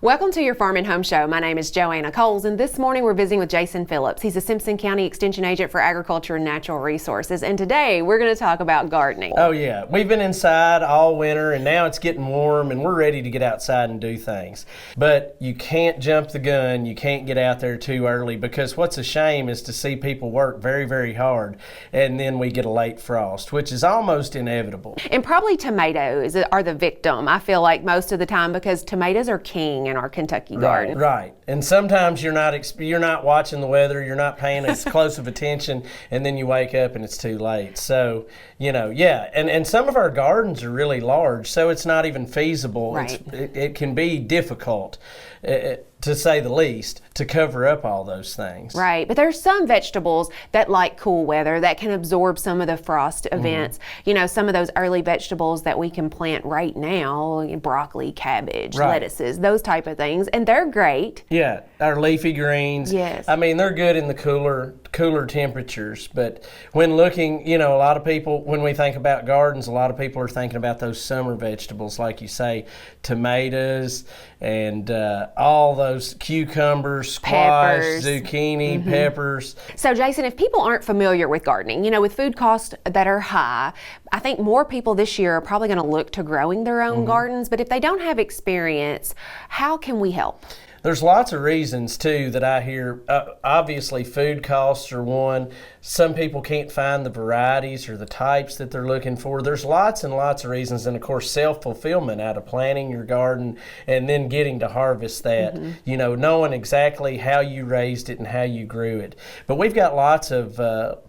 Welcome to your Farm and Home Show. My name is Joanna Coles, and this morning we're visiting with Jason Phillips. He's a Simpson County Extension Agent for Agriculture and Natural Resources, and today we're going to talk about gardening. Oh yeah, we've been inside all winter, and now it's getting warm, and we're ready to get outside and do things. But you can't jump the gun. You can't get out there too early, because what's a shame is to see people work very, very hard, and then we get a late frost, which is almost inevitable. And probably tomatoes are the victim, I feel like, most of the time, because tomatoes are king in our Kentucky garden. Right. And sometimes you're not watching the weather, you're not paying as close of attention, and then you wake up and it's too late. So, and some of our gardens are really large, so it's not even feasible. Right. It can be difficult, to say the least, to cover up all those things. Right, but there's some vegetables that like cool weather that can absorb some of the frost events. You know, some of those early vegetables that we can plant right now, broccoli, cabbage, lettuces, those type of things, and they're great. Yeah, our leafy greens. Yes. I mean, they're good in the cooler temperatures, but when looking, a lot of people, when we think about gardens, a lot of people are thinking about those summer vegetables, like you say, tomatoes and all those cucumbers, squash, peppers, zucchini, peppers. So Jason, if people aren't familiar with gardening, with food costs that are high, I think more people this year are probably going to look to growing their own gardens, but if they don't have experience, how can we help? There's lots of reasons, too, that I hear. Obviously, food costs are one. Some people can't find the varieties or the types that they're looking for. There's lots and lots of reasons, and of course, self-fulfillment out of planting your garden and then getting to harvest that, knowing exactly how you raised it and how you grew it. But we've got lots of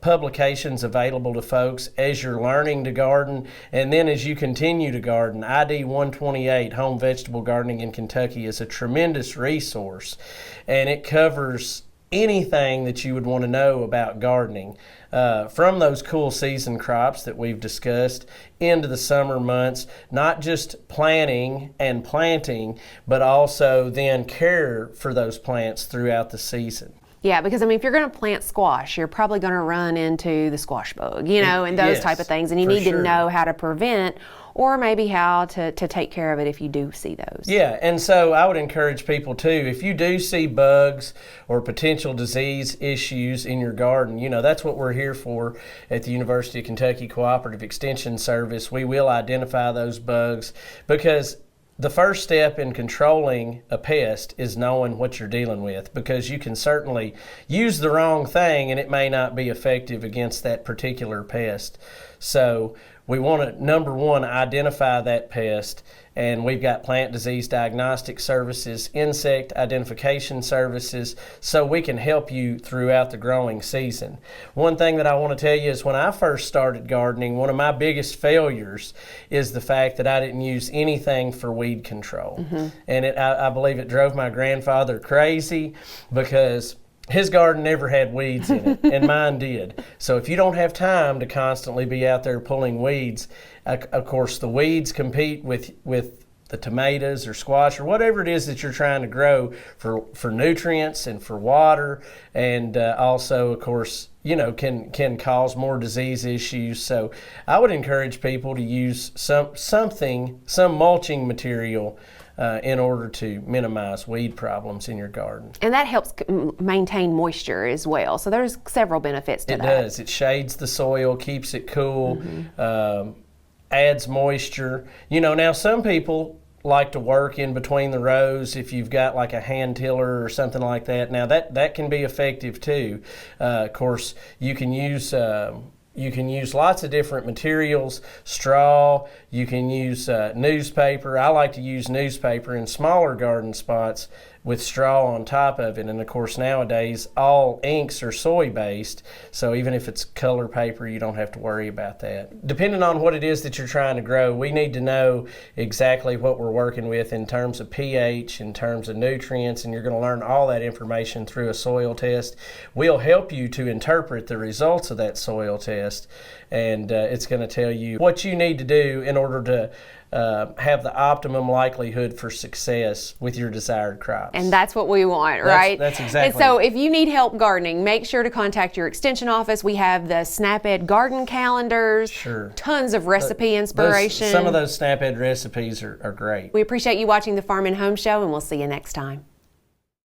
publications available to folks as you're learning to garden, and then as you continue to garden. ID 128, Home Vegetable Gardening in Kentucky, is a tremendous resource, and it covers anything that you would want to know about gardening, from those cool season crops that we've discussed into the summer months, not just planting and planting, but also then care for those plants throughout the season. Yeah, because if you're going to plant squash, you're probably going to run into the squash bug, and those type of things, and you need to know how to prevent, or maybe how to take care of it if you do see those. Yeah, and so I would encourage people too, if you do see bugs or potential disease issues in your garden, that's what we're here for at the University of Kentucky Cooperative Extension Service. We will identify those bugs, because the first step in controlling a pest is knowing what you're dealing with, because you can certainly use the wrong thing and it may not be effective against that particular pest. So we want to, number one, identify that pest, and we've got plant disease diagnostic services, insect identification services, so we can help you throughout the growing season. One thing that I want to tell you is when I first started gardening, one of my biggest failures is the fact that I didn't use anything for weed control. And I believe it drove my grandfather crazy, because his garden never had weeds in it, and mine did. So if you don't have time to constantly be out there pulling weeds, of course the weeds compete with the tomatoes or squash or whatever it is that you're trying to grow for nutrients and for water, and also, of course, can cause more disease issues. So I would encourage people to use some mulching material in order to minimize weed problems in your garden. And that helps maintain moisture as well. So there's several benefits to that. It does. It shades the soil, keeps it cool, adds moisture. Now some people like to work in between the rows if you've got like a hand tiller or something like that. Now that can be effective too. Of course, you can use lots of different materials, straw, you can use newspaper. I like to use newspaper in smaller garden spots with straw on top of it. And of course nowadays all inks are soy based, so even if it's color paper, you don't have to worry about that. Depending on what it is that you're trying to grow, we need to know exactly what we're working with in terms of pH, in terms of nutrients, and you're going to learn all that information through a soil test. We'll help you to interpret the results of that soil test, and it's going to tell you what you need to do in order to have the optimum likelihood for success with your desired crops. And that's what we want, right? That's exactly. And so if you need help gardening, make sure to contact your extension office. We have the SnapEd garden calendars, Sure. Tons of recipe inspiration. Some of those SnapEd recipes are great. We appreciate you watching the Farm and Home Show, and we'll see you next time.